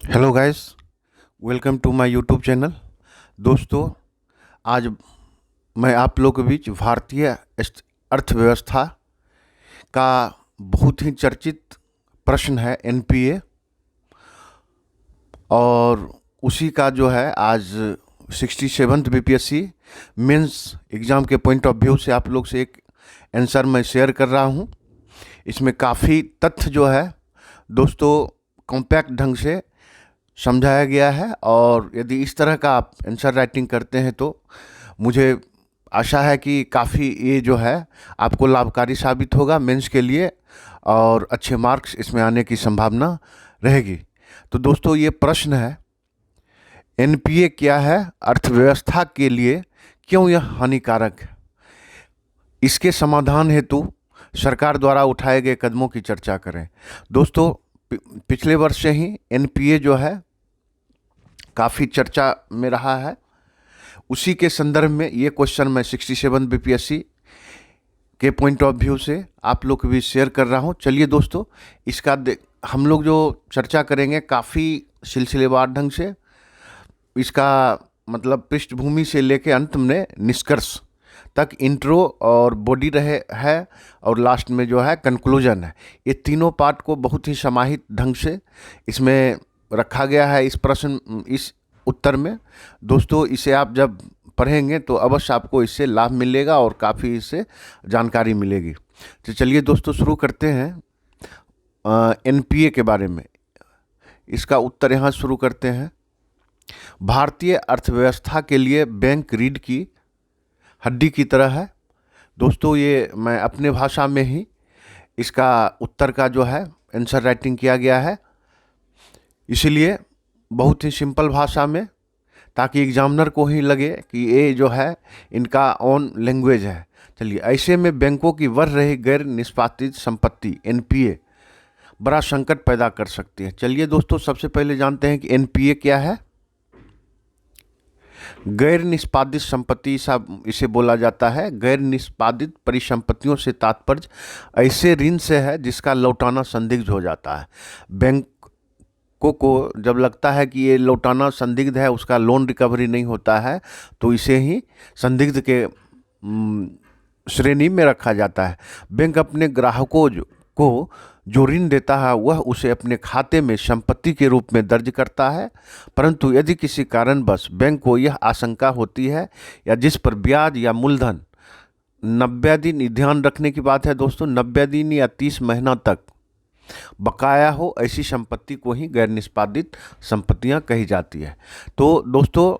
Hello guys, welcome to my YouTube channel. दोस्तों, आज मैं आप लोगों के बीच भारतीय अर्थव्यवस्था का बहुत ही चर्चित प्रश्न है एनपीए, और उसी का जो है आज 67th बीपीएससी मेंस एग्ज़ाम के पॉइंट ऑफ व्यू से आप लोग से एक आंसर मैं शेयर कर रहा हूँ। इसमें काफ़ी तथ्य जो है दोस्तों कॉम्पैक्ट ढंग से समझाया गया है, और यदि इस तरह का आप आंसर राइटिंग करते हैं तो मुझे आशा है कि काफ़ी ये जो है आपको लाभकारी साबित होगा मेंस के लिए, और अच्छे मार्क्स इसमें आने की संभावना रहेगी। तो दोस्तों, ये प्रश्न है, एनपीए क्या है, अर्थव्यवस्था के लिए क्यों यह हानिकारक है? इसके समाधान हेतु सरकार द्वारा उठाए गए कदमों की चर्चा करें। दोस्तों, पिछले वर्ष से ही एनपीए जो है काफ़ी चर्चा में रहा है। उसी के संदर्भ में ये क्वेश्चन मैं 67 बीपीएससी के पॉइंट ऑफ व्यू से आप लोग को भी शेयर कर रहा हूँ। चलिए दोस्तों, इसका हम लोग जो चर्चा करेंगे काफ़ी सिलसिलेवार ढंग से, इसका मतलब पृष्ठभूमि से लेके अंत में निष्कर्ष तक इंट्रो और बॉडी रहे है, और लास्ट में जो है कंक्लूजन है। ये तीनों पार्ट को बहुत ही समाहित ढंग से इसमें रखा गया है इस प्रश्न इस उत्तर में। दोस्तों, इसे आप जब पढ़ेंगे तो अवश्य आपको इससे लाभ मिलेगा और काफ़ी इससे जानकारी मिलेगी। तो चलिए दोस्तों, शुरू करते हैं एनपीए के बारे में। इसका उत्तर यहाँ शुरू करते हैं। भारतीय अर्थव्यवस्था के लिए बैंक रीढ़ की हड्डी की तरह है। दोस्तों, ये मैं अपने भाषा में ही इसका उत्तर का जो है आंसर राइटिंग किया गया है, इसलिए बहुत ही सिंपल भाषा में, ताकि एग्जामिनर को ही लगे कि ये जो है इनका ओन लैंग्वेज है। चलिए, ऐसे में बैंकों की बढ़ रही गैर निष्पादित संपत्ति एनपीए बड़ा संकट पैदा कर सकती है। चलिए दोस्तों, सबसे पहले जानते हैं कि एनपीए क्या है। गैर निष्पादित संपत्ति सब इसे बोला जाता है। गैर निष्पादित परिसंपत्तियों से तात्पर्य ऐसे ऋण से है जिसका लौटाना संदिग्ध हो जाता है। बैंकों को जब लगता है कि ये लौटाना संदिग्ध है, उसका लोन रिकवरी नहीं होता है, तो इसे ही संदिग्ध के श्रेणी में रखा जाता है। बैंक अपने ग्राहकों को जो ऋण देता है वह उसे अपने खाते में संपत्ति के रूप में दर्ज करता है, परंतु यदि किसी कारणवश बैंक को यह आशंका होती है या जिस पर ब्याज या मूलधन 90 दिन, ध्यान रखने की बात है दोस्तों, 90 दिन या 30 महीना तक बकाया हो, ऐसी संपत्ति को ही गैर निष्पादित संपत्तियां कही जाती है। तो दोस्तों,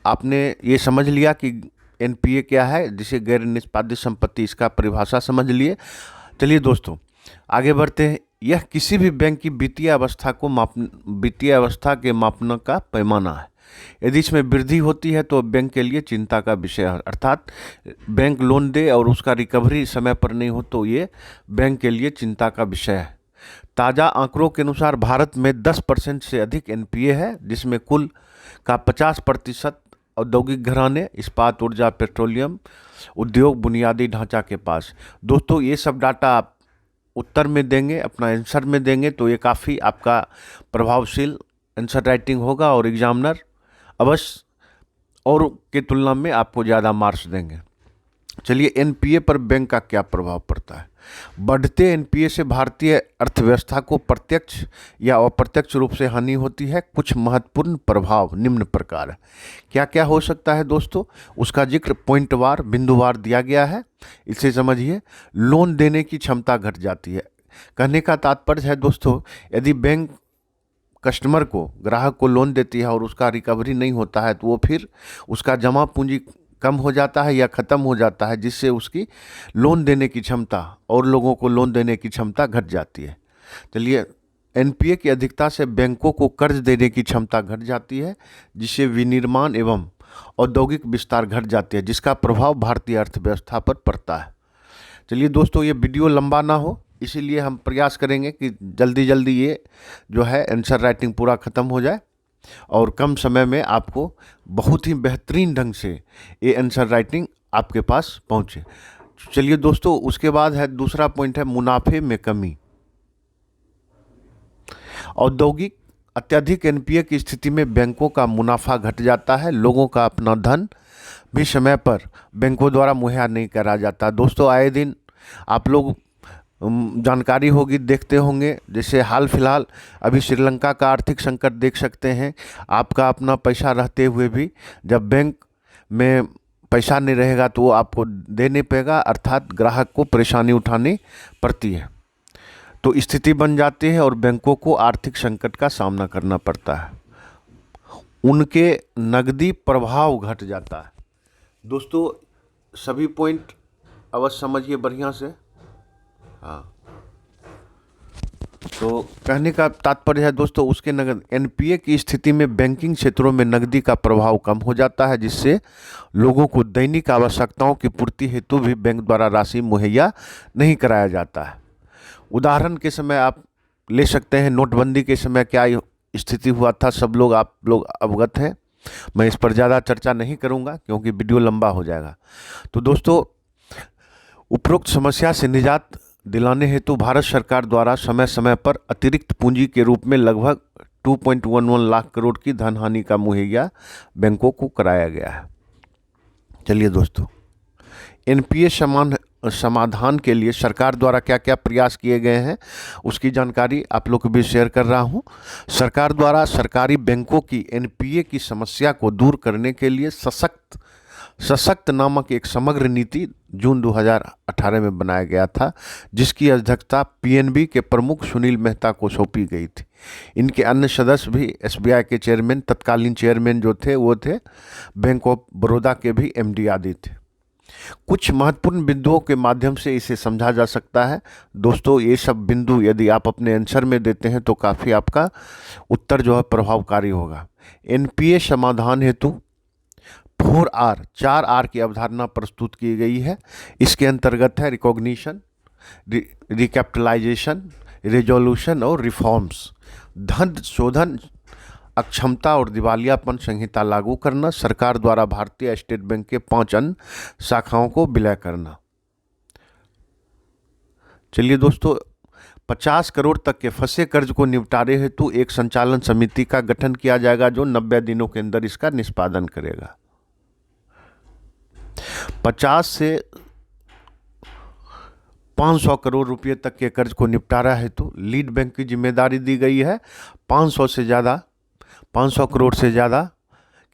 आपने ये समझ लिया कि एनपीए क्या है, जिसे गैर निष्पादित संपत्ति, इसका परिभाषा समझ लिए। चलिए दोस्तों, आगे बढ़ते हैं। यह किसी भी बैंक की वित्तीय अवस्था के मापन का पैमाना है। यदि इसमें वृद्धि होती है तो बैंक के लिए चिंता का विषय है, अर्थात बैंक लोन दे और उसका रिकवरी समय पर नहीं हो तो ये बैंक के लिए चिंता का विषय है। ताज़ा आंकड़ों के अनुसार भारत में 10% से अधिक एनपीए है, जिसमें कुल का 50% औद्योगिक घराने, इस्पात, ऊर्जा, पेट्रोलियम उद्योग, बुनियादी ढांचा के पास। दोस्तों, ये सब डाटा आप उत्तर में देंगे, अपना आंसर में देंगे, तो ये काफ़ी आपका प्रभावशील आंसर राइटिंग होगा, और एग्जामिनर अवश्य और के तुलना में आपको ज़्यादा मार्क्स देंगे। चलिए, एनपीए पर बैंक का क्या प्रभाव पड़ता है। बढ़ते एनपीए से भारतीय अर्थव्यवस्था को प्रत्यक्ष या अप्रत्यक्ष रूप से हानि होती है। कुछ महत्वपूर्ण प्रभाव निम्न प्रकार है। क्या क्या हो सकता है दोस्तों, उसका जिक्र पॉइंटवार, बिंदुवार दिया गया है, इसे समझिए। लोन देने की क्षमता घट जाती है। कहने का तात्पर्य है दोस्तों, यदि बैंक कस्टमर को, ग्राहक को लोन देती है और उसका रिकवरी नहीं होता है, तो वो फिर उसका जमा पूंजी कम हो जाता है या ख़त्म हो जाता है, जिससे उसकी लोन देने की क्षमता और लोगों को लोन देने की क्षमता घट जाती है। चलिए, एनपीए की अधिकता से बैंकों को कर्ज देने की क्षमता घट जाती है, जिससे विनिर्माण एवं औद्योगिक विस्तार घट जाती है, जिसका प्रभाव भारतीय अर्थव्यवस्था पर पड़ता है। चलिए दोस्तों, ये वीडियो लंबा ना हो, इसीलिए हम प्रयास करेंगे कि जल्दी जल्दी ये जो है आंसर राइटिंग पूरा ख़त्म हो जाए और कम समय में आपको बहुत ही बेहतरीन ढंग से ये आंसर राइटिंग आपके पास पहुंचे। चलिए दोस्तों, उसके बाद है दूसरा पॉइंट है मुनाफे में कमी। औद्योगिक अत्यधिक एनपीए की स्थिति में बैंकों का मुनाफा घट जाता है, लोगों का अपना धन भी समय पर बैंकों द्वारा मुहैया नहीं करा जाता। दोस्तों, आए दिन आप लोग जानकारी होगी, देखते होंगे, जैसे हाल फिलहाल अभी श्रीलंका का आर्थिक संकट देख सकते हैं। आपका अपना पैसा रहते हुए भी जब बैंक में पैसा नहीं रहेगा तो वो आपको दे नहीं पाएगा, अर्थात ग्राहक को परेशानी उठानी पड़ती है, तो स्थिति बन जाती है और बैंकों को आर्थिक संकट का सामना करना पड़ता है, उनके नकदी प्रभाव घट जाता है। दोस्तों, सभी पॉइंट अवश्य समझिए बढ़िया से। हाँ, तो कहने का तात्पर्य है दोस्तों, उसके नगद एनपीए की स्थिति में बैंकिंग क्षेत्रों में नकदी का प्रभाव कम हो जाता है, जिससे लोगों को दैनिक आवश्यकताओं की पूर्ति हेतु भी बैंक द्वारा राशि मुहैया नहीं कराया जाता है। उदाहरण के समय आप ले सकते हैं, नोटबंदी के समय क्या स्थिति हुआ था, सब लोग आप लोग अवगत हैं। मैं इस पर ज़्यादा चर्चा नहीं करूँगा क्योंकि वीडियो लंबा हो जाएगा। तो दोस्तों, उपरोक्त समस्या से निजात दिलाने हेतु भारत सरकार द्वारा समय समय पर अतिरिक्त पूंजी के रूप में लगभग 2.11 लाख करोड़ की धनहानि का मुहैया बैंकों को कराया गया है। चलिए दोस्तों, एनपीए समाधान के लिए सरकार द्वारा क्या क्या प्रयास किए गए हैं उसकी जानकारी आप लोग को भी शेयर कर रहा हूं। सरकार द्वारा सरकारी बैंकों की एनपीए की समस्या को दूर करने के लिए सशक्त नामक एक समग्र नीति जून 2018 में बनाया गया था, जिसकी अध्यक्षता पीएनबी के प्रमुख सुनील मेहता को सौंपी गई थी। इनके अन्य सदस्य भी एसबीआई के चेयरमैन, तत्कालीन चेयरमैन जो थे वो थे बैंक ऑफ बड़ौदा के भी एमडी आदि थे। कुछ महत्वपूर्ण बिंदुओं के माध्यम से इसे समझा जा सकता है। दोस्तों, ये सब बिंदु यदि आप अपने आंसर में देते हैं तो काफ़ी आपका उत्तर जो है प्रभावकारी होगा। एनपीए समाधान हेतु 4R की अवधारणा प्रस्तुत की गई है। इसके अंतर्गत है रिकॉग्निशन, रिकैपिटलाइजेशन, रेजोल्यूशन और रिफॉर्म्स। धन शोधन, अक्षमता और दिवालियापन संहिता लागू करना, सरकार द्वारा भारतीय स्टेट बैंक के 5 अन्य शाखाओं को विलय करना। चलिए दोस्तों, 50 करोड़ तक के फंसे कर्ज को निपटारे हेतु एक संचालन समिति का गठन किया जाएगा जो 90 दिनों के अंदर इसका निष्पादन करेगा। 50 से 500 करोड़ रुपए तक के कर्ज को निपटारा हेतु लीड बैंक की जिम्मेदारी दी गई है। 500 करोड़ से ज़्यादा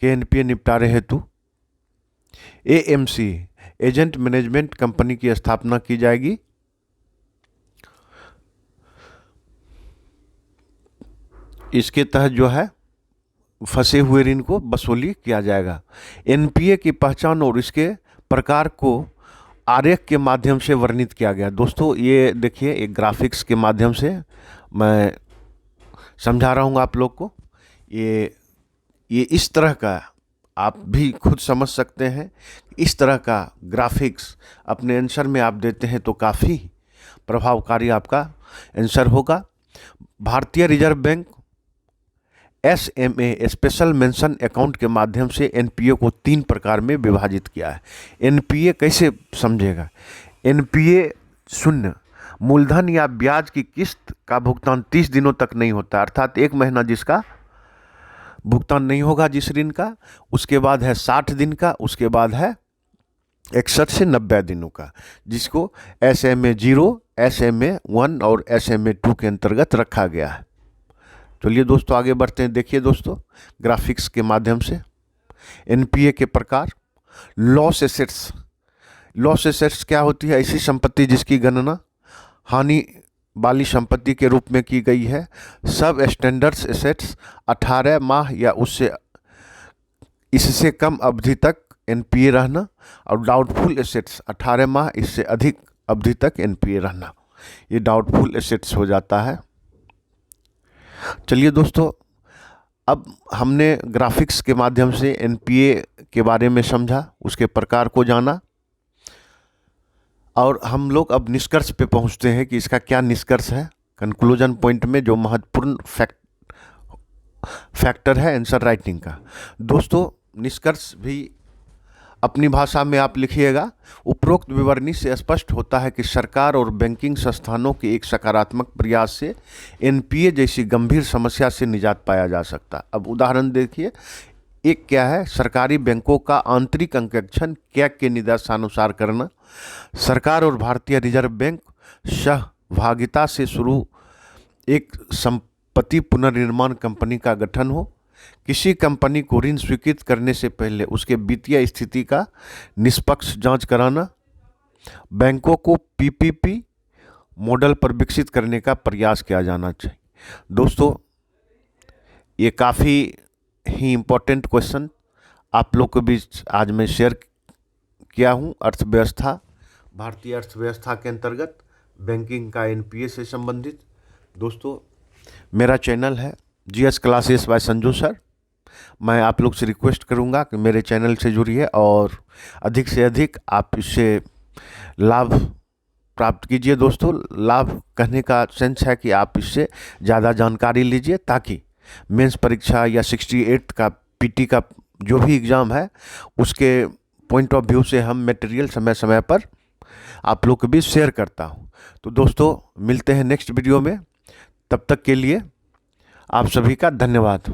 के एनपीए निपटारे हेतु एएमसी एजेंट मैनेजमेंट कंपनी की स्थापना की जाएगी। इसके तहत जो है फंसे हुए ऋण को वसूली किया जाएगा। एनपीए की पहचान और इसके प्रकार को आरेख के माध्यम से वर्णित किया गया। दोस्तों, ये देखिए, एक ग्राफिक्स के माध्यम से मैं समझा रहा हूँ आप लोग को। ये इस तरह का आप भी खुद समझ सकते हैं। इस तरह का ग्राफिक्स अपने आंसर में आप देते हैं तो काफ़ी प्रभावकारी आपका आंसर होगा। भारतीय reserve bank SMA special mention account के माध्यम से एनपीए को 3 प्रकार में विभाजित किया है। एनपीए कैसे समझेगा? एनपीए शून्य, मूलधन या ब्याज की किस्त का भुगतान 30 दिनों तक नहीं होता, अर्थात 1 महीना जिसका भुगतान नहीं होगा जिस ऋण का, उसके बाद है 60 दिन का, उसके बाद है 61 से 90 दिनों का, जिसको एसएमए 0, एसएमए 1 और एसएमए 2 के अंतर्गत रखा गया है। चलिए दोस्तों, आगे बढ़ते हैं। देखिए दोस्तों, ग्राफिक्स के माध्यम से एनपीए के प्रकार। लॉस एसेट्स क्या होती है? ऐसी संपत्ति जिसकी गणना हानि वाली संपत्ति के रूप में की गई है। सब स्टैंडर्ड्स एसेट्स 18 माह या इससे कम अवधि तक एनपीए रहना, और डाउटफुल एसेट्स 18 माह इससे अधिक अवधि तक एनपीए रहना, ये डाउटफुल एसेट्स हो जाता है। चलिए दोस्तों, अब हमने ग्राफिक्स के माध्यम से एनपीए के बारे में समझा, उसके प्रकार को जाना, और हम लोग अब निष्कर्ष पे पहुंचते हैं कि इसका क्या निष्कर्ष है। कंक्लूजन पॉइंट में जो महत्वपूर्ण फैक्टर है आंसर राइटिंग का। दोस्तों, निष्कर्ष भी अपनी भाषा में आप लिखिएगा। उपरोक्त विवरणी से स्पष्ट होता है कि सरकार और बैंकिंग संस्थानों के एक सकारात्मक प्रयास से एनपीए जैसी गंभीर समस्या से निजात पाया जा सकता। अब उदाहरण देखिए, एक क्या है, सरकारी बैंकों का आंतरिक अंकेक्षण कैग के निर्देशानुसार करना, सरकार और भारतीय रिजर्व बैंक सहभागिता से शुरू एक संपत्ति पुनर्निर्माण कंपनी का गठन हो, किसी कंपनी को ऋण स्वीकृत करने से पहले उसके वित्तीय स्थिति का निष्पक्ष जांच कराना, बैंकों को पीपीपी मॉडल पर विकसित करने का प्रयास किया जाना चाहिए। दोस्तों, ये काफ़ी ही इम्पोर्टेंट क्वेश्चन आप लोग के बीच आज मैं शेयर किया हूँ। अर्थव्यवस्था, भारतीय अर्थव्यवस्था के अंतर्गत बैंकिंग का एनपीए से संबंधित। दोस्तों, मेरा चैनल है GS classes bye Sanju sir. मैं आप लोग से रिक्वेस्ट करूंगा कि मेरे चैनल से जुड़िए और अधिक से अधिक आप इससे लाभ प्राप्त कीजिए। दोस्तों, लाभ कहने का सेंस है कि आप इससे ज़्यादा जानकारी लीजिए, ताकि मेंस परीक्षा या 68 का पीटी का जो भी एग्ज़ाम है उसके पॉइंट ऑफ व्यू से हम मटेरियल समय समय पर आप लोग के बीच शेयर करता हूँ। तो दोस्तों, मिलते हैं नेक्स्ट वीडियो में। तब तक के लिए आप सभी का धन्यवाद।